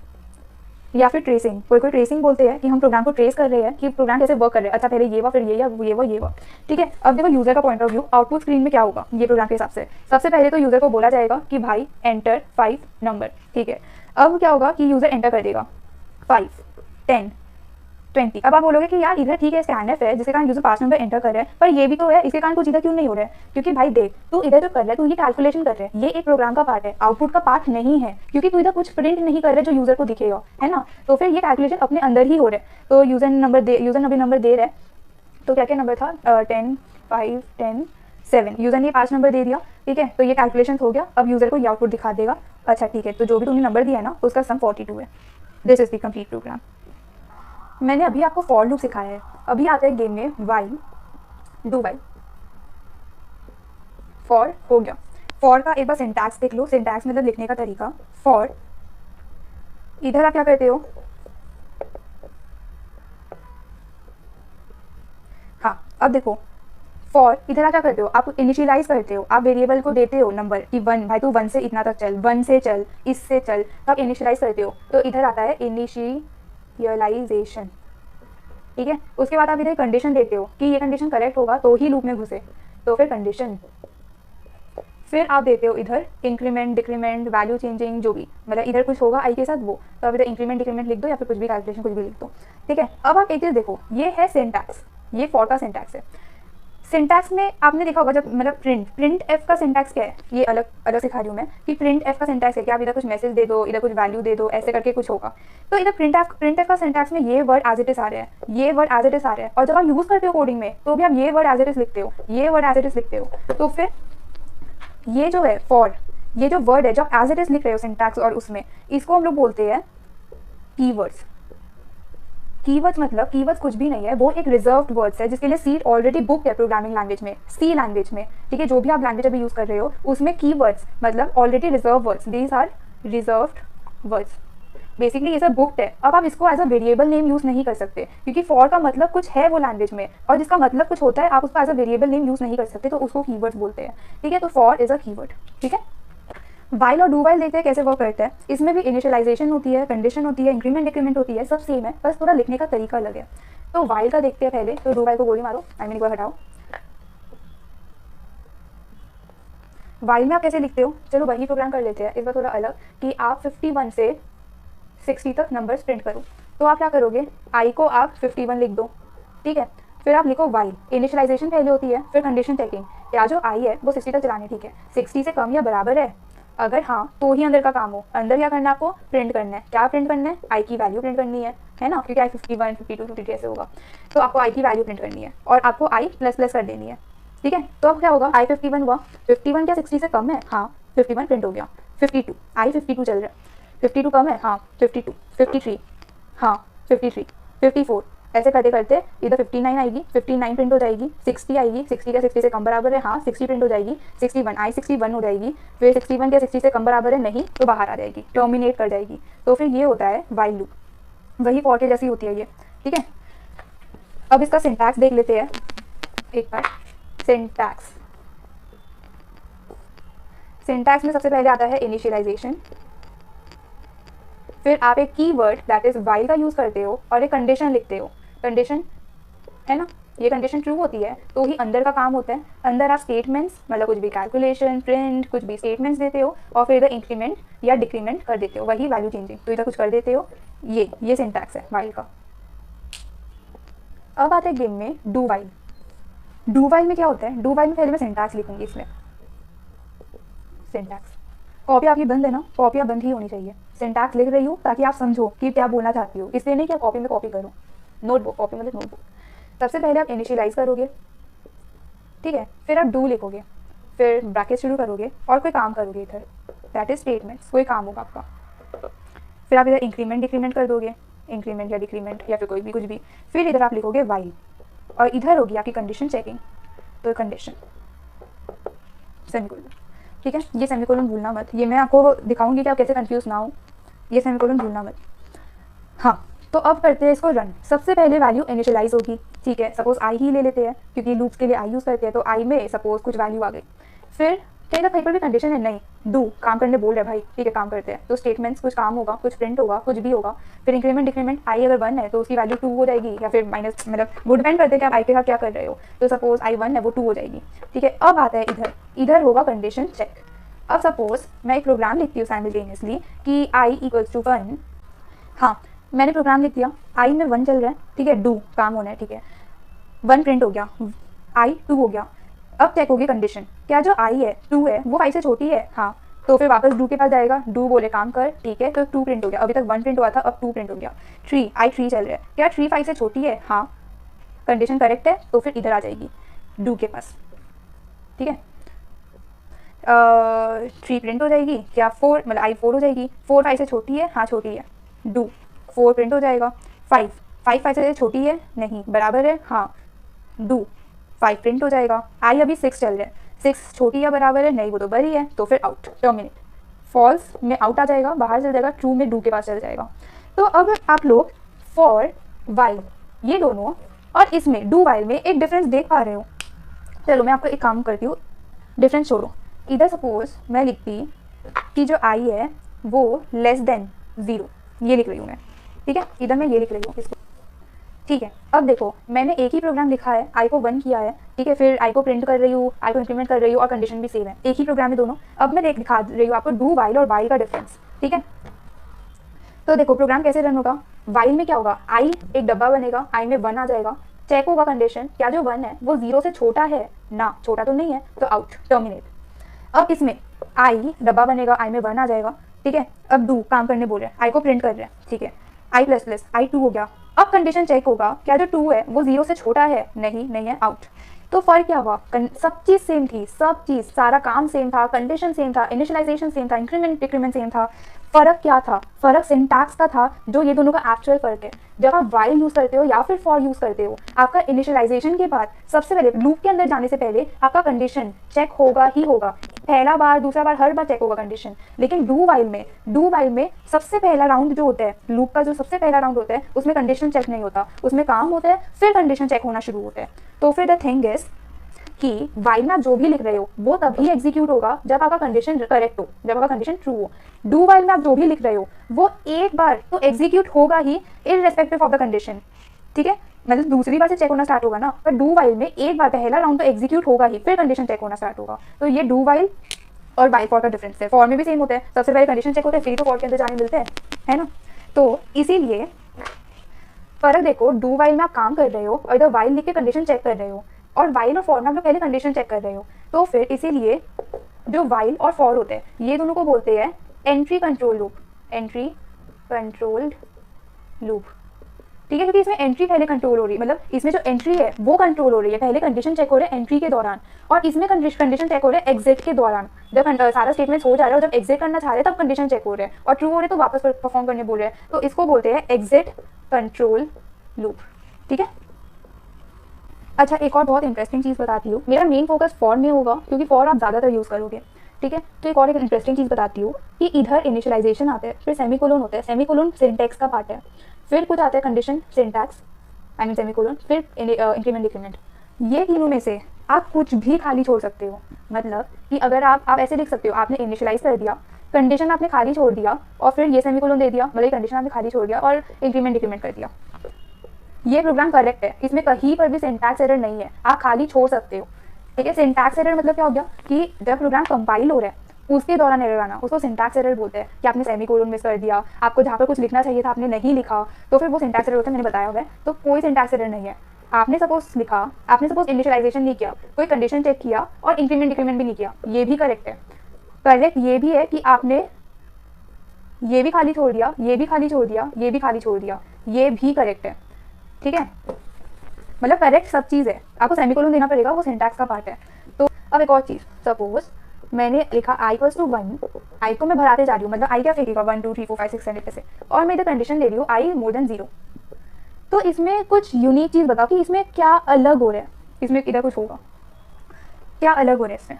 या फिर ट्रेसिंग। कोई ट्रेसिंग बोलते हैं कि हम प्रोग्राम को ट्रेस कर रहे हैं कि प्रोग्राम कैसे वर्क कर रहे हैं। अच्छा पहले ये हुआ, फिर ये हुआ, ठीक है। अब देखो यूजर का point of view, output screen में क्या होगा ये प्रोग्राम के हिसाब से। सबसे पहले तो यूजर को बोला जाएगा कि भाई एंटर 5 नंबर, ठीक है। अब क्या होगा कि यूजर एंटर कर देगा 5, 10, 20। अब आप बोलोगे कि यार इधर ठीक है स्कैनएफ है जिसके कारण यूजर 5 नंबर एंटर कर रहा है, पर ये भी तो है, इसके कारण कुछ इधर क्यों नहीं हो रहा है? क्योंकि भाई देख, तू इधर जो कर रहा है, तू ये कैलकुलेशन कर रहा है, ये एक प्रोग्राम का पार्ट है, आउटपुट का पार्ट नहीं है, क्योंकि तू इधर कुछ प्रिंट नहीं कर रहा है जो यूजर को दिखेगा, है ना। तो फिर ये कैलकुलेशन अपने अंदर ही हो रहा है। तो यूजर अभी नंबर दे रहा है, तो क्या क्या नंबर था, 10, 5, 10, 7। यूजर ने 5 नंबर दे दिया, ठीक है। तो ये कैलकुलेशन हो गया। अब यूजर को ये आउटपुट दिखा देगा, अच्छा ठीक है, तो जो भी तूने नंबर दिया है ना उसका सम 42 है। This is the complete program. मैंने अभी आपको फॉर लूप सिखाया है। अभी आता है गेम में वाइल, डू वाइल। फॉर हो गया। फॉर का एक बार सिंटैक्स देख लो, सिंटैक्स मतलब लिखने का तरीका। फॉर, इधर आप क्या करते हो, हाँ अब देखो फॉर इधर आप क्या करते हो, आप इनिशियलाइज करते हो, आप वेरिएबल को देते हो नंबर कि 1, भाई तू 1 से इतना तक चल, 1 से चल, इससे चल, तो आप इनिशियलाइज करते हो। तो इधर आता है इनिशियलाइजेशन, ठीक है। उसके बाद आप इधर कंडीशन देते हो कि ये कंडीशन करेक्ट होगा तो ही लूप में घुसे, तो फिर कंडीशन। फिर आप देते हो इधर इंक्रीमेंट, डिक्रीमेंट, वैल्यू चेंजिंग, जो भी मतलब इधर कुछ होगा आई के साथ वो, तो आप इधर इंक्रीमेंट डिक्रीमेंट लिख दो या फिर कुछ भी कैलकुलेशन कुछ भी लिख दो, ठीक है। अब आप एक चीज़ देखो, ये है सिंटैक्स, ये फॉर का सिंटैक्स है। सिंटैक्स में आपने देखा होगा जब मतलब प्रिंट एफ का सिंटैक्स क्या है, ये अलग अलग सिखा रही हूँ मैं कि प्रिंट एफ का सिंटैक्स है कि आप इधर कुछ मैसेज दे दो, इधर कुछ वैल्यू दे दो, ऐसे करके कुछ होगा। तो इधर प्रिंट एफ का सिंटैक्स में ये वर्ड एज इट इज आ रहे हैं, ये वर्ड एज इट इज आ रहे हैं, और जब आप यूज़ करते हो कोडिंग में तो भी आप ये वर्ड एज इट इज लिखते हो, ये वर्ड एज इट इज लिखते हो। तो फिर ये जो है फॉर, ये जो वर्ड है जो आप एज इट इज लिख रहे हो सिंटैक्स और उसमें, इसको हम लोग बोलते हैं कीवर्ड्स। कीवर्ड्स मतलब कीवर्ड्स कुछ भी नहीं है, वो एक रिजर्व्ड वर्ड्स है जिसके लिए सी ऑलरेडी बुक है प्रोग्रामिंग लैंग्वेज में, सी लैंग्वेज में, ठीक है। जो भी आप लैंग्वेज अभी यूज कर रहे हो उसमें कीवर्ड्स मतलब already reserve words, these are reserved words. Basically ये सब बुक्ड है। अब आप इसको as a variable name use नहीं कर सकते, क्योंकि फॉर का मतलब कुछ है वो लैंग्वेज में, और जिसका मतलब कुछ होता है आप उसको as a variable name use नहीं कर सकते, तो उसको कीवर्ड्स बोलते हैं, ठीक है। तो फॉर इज अ कीवर्ड, ठीक है। वाइल और डू वाइल देखते हैं कैसे वर्क करता है। इसमें भी इनिशियलाइजेशन होती है, कंडीशन होती है, इंक्रीमेंट डिक्रीमेंट होती है, सब सेम है, बस थोड़ा लिखने का तरीका अलग है। तो वाइल का देखते हैं पहले, तो डू वाइल को गोली मारो, आई मीन एक बार हटाओ। वाइल में आप कैसे लिखते हो, चलो वही प्रोग्राम कर लेते हैं इस बार थोड़ा अलग, कि आप 51 से 60 तक नंबर्स प्रिंट करो। तो आप क्या करोगे, आई को आप 51 लिख दो, ठीक है। फिर आप लिखो वाइल, इनिशियलाइजेशन पहले होती है, फिर कंडीशन चेकिंग, या जो आई है वो 60 तक चलानी, ठीक है। 60 से कम या बराबर है, अगर हाँ तो ही अंदर का काम हो। अंदर क्या करना है आपको, प्रिंट करना है। क्या प्रिंट करना है, आई की वैल्यू प्रिंट करनी है ना, क्योंकि आई 51, 52, 53 ऐसे होगा, तो आपको आई की वैल्यू प्रिंट करनी है और आपको आई प्लस प्लस कर देनी है, ठीक है। तो अब क्या होगा, आई 51 हुआ, 51 क्या 60 से कम है, हाँ 51 प्रिंट हो गया। 52, आई 52 चल रहा है, 52 कम है, हाँ 52, 53, हाँ 53, 54, ऐसे करते करते इधर 59 आएगी, 59 प्रिंट हो जाएगी, 60 आएगी, 60 का 60 से कम बराबर है, हाँ 60 प्रिंट हो जाएगी, 61 आई 61 हो जाएगी, फिर 61 क्या 60 से कम बराबर है नहीं तो बाहर आ जाएगी, टर्मिनेट कर जाएगी। तो फिर ये होता है वाइल लूप, वही फॉर के जैसी होती है ये, ठीक है। अब इसका सिंटैक्स देख लेते हैं एक बार। सिंटैक्स सिंटैक्स में सबसे पहले आता है इनिशियलाइजेशन, फिर आप एक कीवर्ड दैट इज वाइल का यूज करते हो और एक कंडीशन लिखते हो। कंडीशन है ना, ये कंडीशन ट्रू होती है तो ही अंदर का काम होता है। अंदर आप स्टेटमेंट्स मतलब कुछ भी कैलकुलेशन प्रिंट कुछ भी स्टेटमेंट्स देते हो और फिर इधर इंक्रीमेंट या डिक्रीमेंट कर देते हो, वही वैल्यू चेंजिंग, तो इधर कुछ कर देते हो। ये सिंटैक्स है वाइल का। अब आते हैं गेम में डू वाइल। डू वाइल में क्या होता है, डू वाइल में पहले मैं सिंटैक्स लिखूंगी, इसमें सिंटैक्स कॉपी आपकी बंद है ना, कॉपियाँ बंद ही होनी चाहिए। सिंटैक्स लिख रही हूँ ताकि आप समझो कि क्या बोलना चाहती हो, इसलिए नहीं कि कॉपी में कॉपी करो। नोटबुक, कॉपी मतलब नोटबुक। सबसे पहले आप इनिशियलाइज करोगे, ठीक है, फिर आप डू लिखोगे, फिर ब्रैकेट शुरू करोगे और कोई काम करोगे इधर, दैट इज स्टेटमेंट्स, कोई काम होगा आपका। फिर आप इधर इंक्रीमेंट डिक्रीमेंट कर दोगे, इंक्रीमेंट या डिक्रीमेंट या फिर कोई भी कुछ भी। फिर इधर आप लिखोगे वाइल और इधर होगी आपकी कंडीशन चेकिंग, तो कंडीशन सेमीकोलन, ठीक है। ये सेमीकोलन भूलना मत, ये मैं आपको दिखाऊंगी कि आप कैसे कंफ्यूज ना हो, ये सेमीकोलन भूलना मत। हाँ, तो अब करते हैं इसको रन। सबसे पहले वैल्यू इनिशियलाइज होगी, ठीक है, सपोज आई ही ले लेते हैं क्योंकि लूप्स के लिए आई यूज़ करते हैं, तो आई में सपोज कुछ वैल्यू आ गई। फिर कहीं पर भी कंडीशन है नहीं, डू काम करने बोल रहे भाई, ठीक है काम करते हैं, तो स्टेटमेंट्स कुछ काम होगा, कुछ प्रिंट होगा, कुछ भी होगा। फिर इंक्रीमेंट डिक्रीमेंट, आई अगर 1 है तो उसकी वैल्यू 2 हो जाएगी या फिर माइनस, मतलब वो डिपेंड करते हैं कि आप आई के साथ क्या कर रहे हो। तो सपोज आई 1 है वो 2 हो जाएगी, ठीक है। अब आता है इधर होगा कंडीशन चेक। अब सपोज मैं एक प्रोग्राम लिखती हूँ साइमल्टेनियसली कि आई इक्वल्स टू 1, हाँ मैंने प्रोग्राम लिख दिया, आई में 1 चल रहा है, ठीक है, डू काम होना है, ठीक है, 1 प्रिंट हो गया, आई 2 हो गया। अब चेक होगी कंडीशन, क्या जो आई है 2 है वो 5 से छोटी है, हाँ, तो फिर वापस डू के पास जाएगा, डू बोले काम कर, ठीक है, तो 2 प्रिंट हो गया। अभी तक 1 प्रिंट हुआ था, अब 2 प्रिंट हो गया। 3 आई 3 चल रहा है, क्या 3 5 से छोटी है, हाँ कंडीशन करेक्ट है, तो फिर इधर आ जाएगी डू के पास, ठीक है। 3 प्रिंट हो जाएगी, क्या 4 मतलब आई 4 हो जाएगी, 4 5 से छोटी है, हाँ छोटी है, डू 4 प्रिंट हो जाएगा। 5 5 से छोटी है नहीं, बराबर है, हाँ डू 5 प्रिंट हो जाएगा। आई अभी 6 चल रहा है, 6 छोटी है बराबर है नहीं, वो तो बड़ी है, तो फिर आउट, टर्मिनेट। फॉल्स में आउट आ जाएगा, बाहर चल जाएगा, ट्रू में डू के पास चल जाएगा। तो अब आप लोग फॉर वाइल ये दोनों और इसमें डू वाइल में एक डिफरेंस देख पा रहे हो। चलो मैं आपको एक काम करती हूँ, डिफरेंस छोड़ो, इधर सपोज मैं लिखती कि जो आई है वो लेस देन 0, ये लिख रही हूँ मैं, ठीक है, इधर मैं ये लिख रही हूँ इसको, ठीक है। अब देखो मैंने एक ही प्रोग्राम लिखा है, आई को 1 किया है, ठीक है, फिर आई को प्रिंट कर रही हूँ, आई को इंक्रीमेंट कर रही हूँ और कंडीशन भी सेम है, एक ही प्रोग्राम है दोनों। अब मैं दिखा रही हूँ आपको डू वाइल और वाइल का डिफरेंस, ठीक है। तो देखो प्रोग्राम कैसे रन होगा, वाइल में क्या होगा, आई एक डब्बा बनेगा, आई में 1 आ जाएगा, चेक होगा कंडीशन, क्या जो 1 है वो 0 से छोटा है ना, छोटा तो नहीं है, तो आउट, टर्मिनेट। अब इसमें आई डब्बा बनेगा, आई में 1 आ जाएगा, ठीक है। अब डू काम करने बोल रहे हैं, आई को प्रिंट कर रहे हैं, ठीक है, आई प्लस प्लस आई 2 हो गया। अब कंडीशन चेक होगा, क्या जो 2 है वो 0 से छोटा है नहीं है, आउट। तो फर्क क्या हुआ, सब चीज़ सेम थी, सब चीज़ सारा काम सेम था, कंडीशन सेम था, इनिशियलाइजेशन सेम था, इंक्रीमेंट डिक्रीमेंट सेम था। फर्क क्या था, फर्क सिंटैक्स का था, जो ये दोनों का एक्चुअल फर्क है। जब आप वाइल यूज करते हो या फिर फॉर यूज करते हो, आपका इनिशियलाइजेशन के बाद सबसे पहले लूप के अंदर जाने से पहले आपका कंडीशन चेक होगा ही होगा, पहला बार दूसरा बार हर बार चेक होगा कंडीशन। लेकिन डू वाइल में सबसे पहला राउंड जो होता है, लूप का जो सबसे पहला राउंड होता है, उसमें कंडीशन चेक नहीं होता, उसमें काम होता है, फिर कंडीशन चेक होना शुरू होता है। तो फिर द थिंग इज कि वाइल में आप जो भी लिख रहे हो वो तभी एग्जीक्यूट होगा जब आपका कंडीशन करेक्ट हो, जब आपका कंडीशन ट्रू हो। डू वाइल में आप जो भी लिख रहे हो वो एक बार तो एग्जीक्यूट होगा ही इररेस्पेक्टिव ऑफ द कंडीशन, ठीक है, मतलब दूसरी बार से चेक होना स्टार्ट होगा ना, पर डू वाइल में एक बार पहला राउंड तो एग्जीक्यूट होगा ही, फिर कंडीशन चेक होना स्टार्ट होगा। तो ये डू वाइल और वाइल फॉर का डिफरेंस है। फॉर में भी सेम होता है, सबसे पहले कंडीशन चेक होता है, फिर तो फॉर के अंदर जाने मिलते हैं, है ना। तो इसीलिए फर्क देखो, डू वाइल में आप काम कर रहे हो और इधर वाइल लिख के कंडीशन चेक कर रहे हो, और वाइल और फॉर में आप लोग पहले कंडीशन चेक कर रहे हो। तो फिर इसीलिए जो वाइल और फॉर होते हैं ये दोनों को बोलते हैं entry control loop, entry controlled loop, ठीक है, क्योंकि इसमें एंट्री पहले कंट्रोल हो रही है, मतलब इसमें जो एंट्री है वो कंट्रोल हो रही है, पहले कंडीशन चेक हो रहा है एंट्री के दौरान, और इसमें कंडीशन चेक हो रहा है एग्जिट के दौरान। जब सारा स्टेटमेंट हो जा रहा है और जब एग्जिट करना चाह रहे हैं तब कंडीशन चेक हो रहे हैं, और ट्रू हो रहे तो वापस परफॉर्म करने बोल रहे हैं, तो इसको बोलते हैं एग्जिट कंट्रोल लूप, अच्छा, एक और बहुत इंटरेस्टिंग चीज़ बताती हूँ। मेरा मेन फोकस फॉर में होगा क्योंकि फॉर आप ज़्यादातर यूज़ करोगे, ठीक है। तो एक और एक इंटरेस्टिंग चीज़ बताती हूँ कि इधर इनिशियलाइजेशन आता है, फिर सेमीकोलन होता है, सेमीकोलन सिंटैक्स का पार्ट है, फिर कुछ आता है condition syntax, I mean semicolon, फिर इंक्रीमेंट डिक्रीमेंट। ये तीनों में से आप कुछ भी खाली छोड़ सकते हो। मतलब कि अगर आप ऐसे लिख सकते हो, आपने इनिशियलाइज कर दिया, कंडीशन आपने खाली छोड़ दिया और फिर ये सेमीकोलन दे दिया, मतलब कंडीशन आपने खाली छोड़ दिया और इंक्रीमेंट डिक्रीमेंट कर दिया। ये प्रोग्राम करेक्ट है, इसमें कहीं पर भी सिंटैक्स एरर नहीं है, आप खाली छोड़ सकते हो, ठीक है। सिंटैक्स एरर मतलब क्या हो गया कि जब प्रोग्राम कंपाइल हो रहा है उसके दौरान एरर आना, उसको सिंटैक्स एरर बोलते हैं कि आपने सेमीकोलन मिस कर दिया, आपको जहाँ पर कुछ लिखना चाहिए था आपने नहीं लिखा, तो फिर वो सिंटैक्स एरर होता है, मैंने बताया हुआ है। तो कोई सिंटैक्स एरर नहीं है। आपने सपोज लिखा, आपने सपोज इनिशियलाइजेशन नहीं किया, कोई कंडीशन चेक किया और इंक्रीमेंट डिक्रीमेंट भी नहीं किया, ये भी करेक्ट है। करेक्ट ये भी है कि आपने ये भी खाली छोड़ दिया, ये भी खाली छोड़ दिया, ये भी खाली छोड़ दिया, ये भी करेक्ट है, ठीक है। मतलब करेक्ट सब चीज़ है, आपको सेमीकोलन देना पड़ेगा, वो सिंटैक्स का पार्ट है। तो अब एक और चीज़, सपोज मैंने लिखा i = 1, आई को मैं भराते जा रही हूँ, मतलब आई क्या फेंकेगा 1 2 3 4 5 6 7 ऐसे, और मैं इधर कंडीशन ले रही हूँ i > 0। तो इसमें कुछ यूनिक चीज़ बताओ कि इसमें क्या अलग हो रहा है, इसमें इधर कुछ होगा, क्या अलग हो रहा है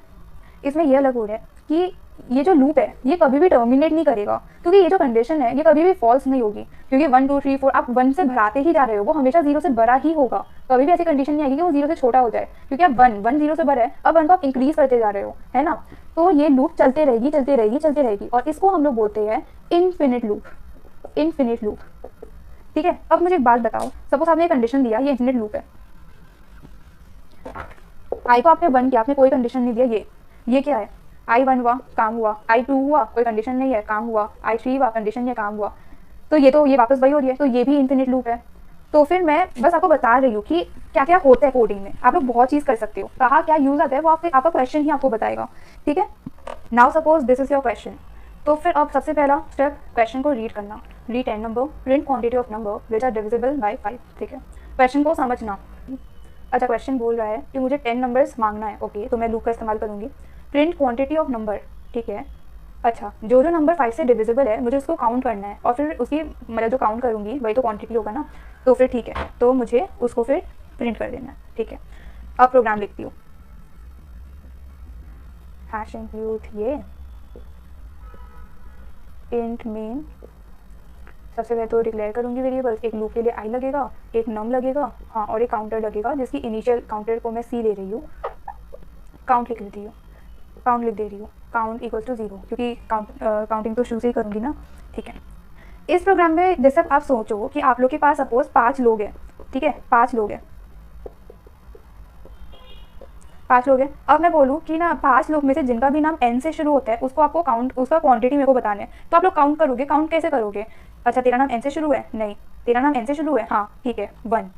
इसमें ये अलग हो रहा है कि ये जो लूप है ये कभी भी टर्मिनेट नहीं करेगा, क्योंकि ये जो कंडीशन है ये कभी भी फॉल्स नहीं होगी, क्योंकि 1 2 3 4 आप 1 से भराते ही जा रहे हो, वो हमेशा 0 से बड़ा ही होगा। कभी भी ऐसी कंडीशन नहीं आएगी कि वो 0 से छोटा हो जाए, क्योंकि अब 1 0 से बड़ा है, अब 1 को आप इंक्रीज करते जा रहे हो, है ना। तो ये लूप चलते रहेगी चलते रहेगी चलते रहेगी, और इसको हम लोग बोलते हैं इनफिनिट लूप, इनफिनिट लूप, ठीक है। अब मुझे एक बात बताओ, सपोज आपने कंडीशन दिया, ये इनफिनिट लूप है, आई को आपने 1 किया, आपने कोई कंडीशन नहीं दिया, ये क्या है, I1 हुआ काम हुआ, I2 हुआ कोई कंडीशन नहीं है काम हुआ, I3 हुआ कंडीशन नहीं है काम हुआ, तो ये वापस वही हो रही है, तो ये भी इनफिनिट लूप है। तो फिर मैं बस आपको बता रही हूँ कि क्या क्या होता है कोडिंग में, आप लोग बहुत चीज़ कर सकते हो, कहाँ क्या यूज़ आता है वो आपका क्वेश्चन ही आपको बताएगा, ठीक है। Now suppose this is your question, तो फिर अब सबसे पहला स्टेप क्वेश्चन को रीड करना, read 10 number, print quantity of number which are divisible by 5, ठीक है। क्वेश्चन को समझना। अच्छा, क्वेश्चन बोल रहा है कि मुझे 10 नंबर्स मांगना है, ओके, तो मैं लूप का इस्तेमाल करूँगी, प्रिंट क्वांटिटी ऑफ नंबर, ठीक है। अच्छा, जो नंबर 5 से डिविजिबल है मुझे उसको काउंट करना है, और फिर उसकी मतलब जो काउंट करूँगी वही तो क्वांटिटी होगा ना, तो फिर ठीक है, तो मुझे उसको फिर प्रिंट कर देना है, ठीक है। अब प्रोग्राम लिखती हूँ, हैश इंक्लूड ये इंट मेन, सबसे पहले तो डिक्लेयर करूँगी वेरिएबल्स, एक लूप के लिए आई लगेगा, एक नम लगेगा, हाँ, और एक काउंटर लगेगा जिसकी इनिशियल काउंटर को मैं सी ले रही हूँ, काउंट लिख लेती हूँ, काउंट लिख दे रही हूँ, काउंट = 0, क्योंकि काउंटिंग तो शुरू से ही करूँगी ना, ठीक है। इस प्रोग्राम में जैसे आप सोचो कि आप लोग के पास सपोज 5 लोग हैं, ठीक है, 5 लोग हैं, 5 लोग हैं। अब मैं बोलूँ कि ना 5 लोग में से जिनका भी नाम n से शुरू होता है उसको आपको काउंट, उसका क्वांटिटी मेरे को बताना है, तो आप लोग काउंट करोगे, काउंट कैसे करोगे। अच्छा, तेरा नाम n से शुरू है, नहीं, तेरा नाम n से शुरू है, हाँ ठीक है, 1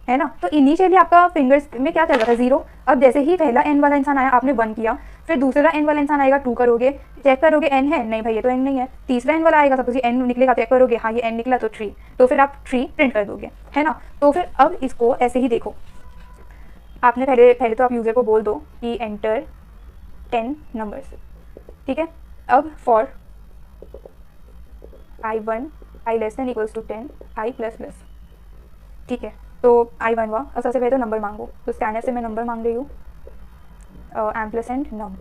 है ना। तो इनिशियली आपका फिंगर्स में क्या चल रहा था, 0। अब जैसे ही पहला n वाला इंसान आया आपने 1 किया, फिर दूसरा n वाला इंसान आएगा 2 करोगे, चेक करोगे n है, नहीं भाई ये तो n नहीं है, तीसरा n वाला आएगा, सपोज n निकलेगा, चेक करोगे, हाँ ये n निकला तो 3, तो फिर आप 3 प्रिंट कर दोगे, है ना। तो फिर अब इसको ऐसे ही देखो, आपने पहले तो आप यूज़र को बोल दो कि एंटर 10 नंबर्स, ठीक है। अब फॉर I1 I < 10 I++, ठीक है। तो I1 हुआ, अब सबसे पहले तो नंबर मांगो, तो स्कैनर से मैं नंबर मांग रही हूँ, एम्परसेंड नम,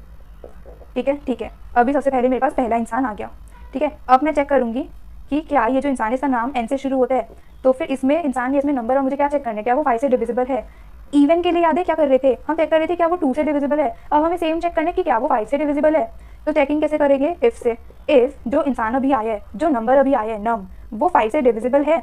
ठीक है, ठीक है। अभी सबसे पहले मेरे पास पहला इंसान आ गया, ठीक है। अब मैं चेक करूँगी कि क्या ये जो इंसान है इसका नाम n से शुरू होता है, तो फिर इसमें इंसान, इसमें नंबर, और मुझे क्या चेक करना है, क्या वो 5 से डिविजिबल है। इवन के लिए याद है क्या कर रहे थे, हम चेक कर रहे थे क्या वो 2 से डिविजिबल है, अब हमें सेम चेक करना है कि क्या वो 5 से डिविजिबल है। तो चेकिंग कैसे करेंगे, इफ से, इफ जो इंसान अभी आया है, जो नंबर अभी आया है नम, वो 5 से डिविजिबल है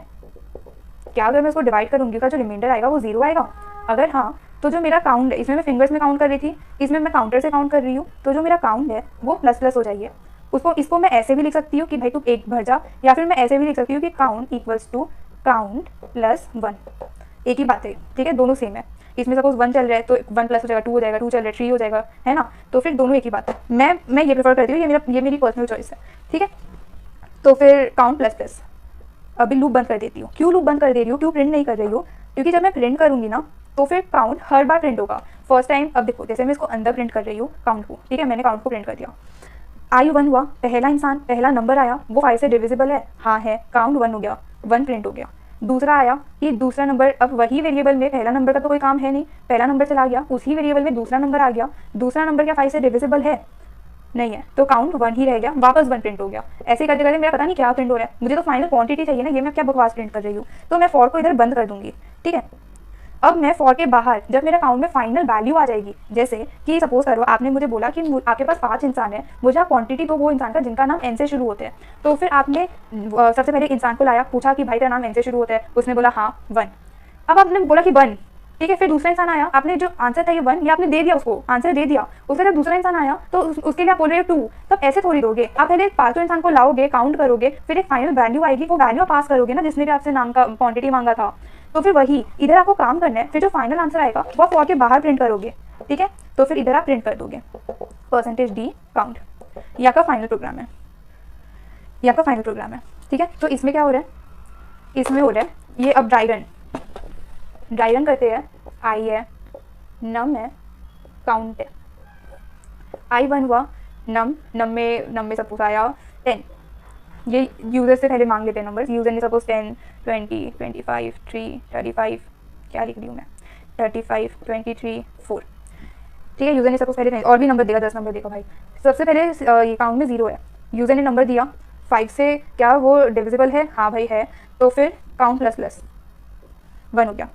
क्या। अगर मैं उसको डिवाइड करूँगी उसका जो रिमाइंडर आएगा वो 0 आएगा, अगर हाँ तो जो मेरा काउंट है, इसमें मैं फिंगर्स में काउंट कर रही थी, इसमें मैं काउंटर से काउंट कर रही हूँ, तो जो मेरा काउंट है वो ++ हो जाइए। इसको मैं ऐसे भी लिख सकती हूँ कि भाई तू 1 भर जा, या फिर मैं ऐसे भी लिख सकती हूँ कि काउंट = काउंट +1, एक ही बात है, ठीक है, दोनों सेम है। इसमें सपोज 1 चल रहा है तो 1+ हो जाएगा, 2 हो जाएगा, 2 चल रहा है 3 हो जाएगा, है ना। तो फिर दोनों एक ही बात है, मैं ये प्रेफर करती हूँ, ये मेरी पर्सनल चॉइस है, ठीक है। तो फिर काउंट ++, अभी लूप बंद कर देती हूँ। क्यों लूप बंद कर दे रही हूँ, क्यों प्रिंट नहीं कर रही हूँ, क्योंकि जब मैं प्रिंट करूँगी ना तो फिर काउंट हर बार प्रिंट होगा। फर्स्ट टाइम, अब देखो जैसे मैं इसको अंदर प्रिंट कर रही हूँ काउंट को, ठीक है, मैंने काउंट को प्रिंट कर दिया, I1 हुआ, पहला इंसान, पहला नंबर आया, वो 5 से डिविजिबल है, हाँ है, काउंट 1 हो गया, 1 प्रिंट हो गया। दूसरा आया कि दूसरा नंबर, अब वही वेरिएबल में पहला नंबर का तो कोई काम है नहीं, पहला नंबर चला गया, उसी वेरिएबल में दूसरा नंबर आ गया, दूसरा नंबर क्या 5 से डिविजिबल है? नहीं है, तो काउंट 1 ही रह गया, वापस 1 प्रिंट हो गया। ऐसे करते करते मेरा पता नहीं क्या प्रिंट हो रहा है, मुझे तो फाइनल क्वांटिटी चाहिए ना, ये मैं क्या बकवास प्रिंट कर रही हूँ। तो मैं फॉर को इधर बंद कर दूंगी, ठीक है। अब मैं फॉर के बाहर जब मेरे अकाउंट में फाइनल वैल्यू आ जाएगी, जैसे कि सपोज करो आपने मुझे बोला कि आपके पास 5 इंसान है, मुझे क्वांटिटी तो वो इंसान का जिनका नाम एन से शुरू होते हैं, तो फिर आपने सबसे पहले इंसान को लाया, पूछा कि भाई तेरा नाम एन से शुरू होता है, उसने बोला हाँ 1। अब आपने बोला कि 1, ठीक है। फिर दूसरा इंसान आया, आपने जो आंसर था ये 1, ये आपने दे दिया, उसको आंसर दे दिया। उसके बाद दूसरा इंसान आया तो उसके लिए आप बोल रहे हो 2। तब ऐसे थोड़ी दोगे, आप पहले पांचों इंसान को लाओगे, काउंट करोगे, फिर एक फाइनल वैल्यू आएगी, वो वैल्यू पास करोगे ना जिसने भी आपसे नाम का क्वांटिटी मांगा था। तो फिर वही इधर आपको काम करना है, फिर जो फाइनल आंसर आएगा वो फॉर के बाहर प्रिंट करोगे, ठीक है। तो फिर इधर आप प्रिंट कर दोगे %d काउंट। ये आपका फाइनल प्रोग्राम है, ये आपका फाइनल प्रोग्राम है, ठीक है। तो इसमें क्या हो रहा है, इसमें हो रहा है ये अब ड्राई रन करते हैं। आई है, नम है, काउंट है, I1 हुआ, नम में सपोज आया 10। ये यूजर से पहले मांग लेते हैं नंबर, यूजर ने सपोज 10, 20, 25, 3, 35, क्या लिख रही हूँ मैं, 35, 23, 4, ठीक है। यूजर ने सपोज पहले और भी नंबर देगा, 10 नंबर देगा भाई। सबसे पहले ये काउंट में 0 है, यूजर ने नंबर दिया 5 से, क्या वो डिविजिबल है? हाँ भाई है, तो फिर काउंट प्लस 1 हो गया।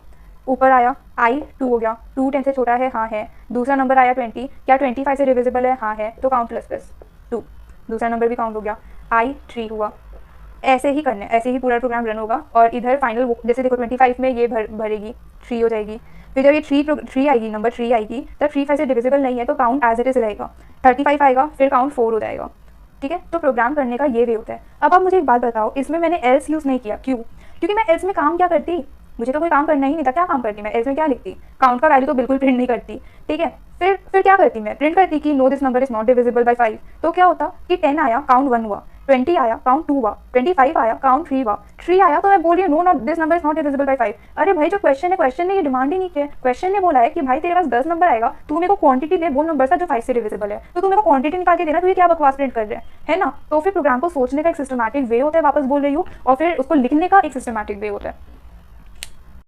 ऊपर आया I2 हो गया, 2 10 से छोटा है, हाँ है। दूसरा नंबर आया 20, क्या 25 से डिविजिबल है? हाँ है, तो काउंट प्लस 2, दूसरा नंबर भी काउंट हो गया। I3 हुआ। ऐसे ही करना है, ऐसे ही पूरा प्रोग्राम रन होगा। और इधर फाइनल जैसे देखो 25 में ये भरेगी, 3 हो जाएगी। फिर जब ये 3 आएगी, नंबर 3 आएगी, तब 3 5 से डिविजिबल नहीं है तो काउंट एज इट इज रहेगा। 35 आएगा, फिर काउंट 4 हो जाएगा, ठीक है। तो प्रोग्राम करने का ये वे होता है। अब आप मुझे एक बात बताओ, इसमें मैंने एल्स यूज़ नहीं किया, क्यों? क्योंकि मैं एल्स में काम क्या करती, मुझे तो कोई काम करना ही नहीं था, क्या काम करती मैं एल्स में, क्या लिखती? काउंट का वैल्यू तो बिल्कुल प्रिंट नहीं करती, ठीक है। फिर क्या करती मैं, प्रिंट करती कि no this number is not divisible by 5। तो क्या होता कि 10 आया, काउंट 1 हुआ, 20 आया, काउंट 2 हुआ, 25 आया, काउंट 3 हुआ, 3 आया तो मैं बोल रही हूँ no not this number is not divisible by 5। अरे भाई जो क्वेश्चन है, क्वेश्चन ने ये डिमांड ही नहीं किया, क्वेश्चन ने बोला है कि भाई तेरे पास 10 नंबर आएगा, तू मेरे को क्वांटिटी दे वो नंबर सा जो 5 से डिविजिबल है, तो तू मेरे को क्वांटिटी निकाल के देना, तू ये क्या बकवास प्रिंट कर रहे है ना। तो फिर प्रोग्राम को सोचने का एक सिस्टमैटिक वे होता है, वापस बोल रही हूँ, और फिर उसको लिखने का एक सिस्टमैटिक वे होता है।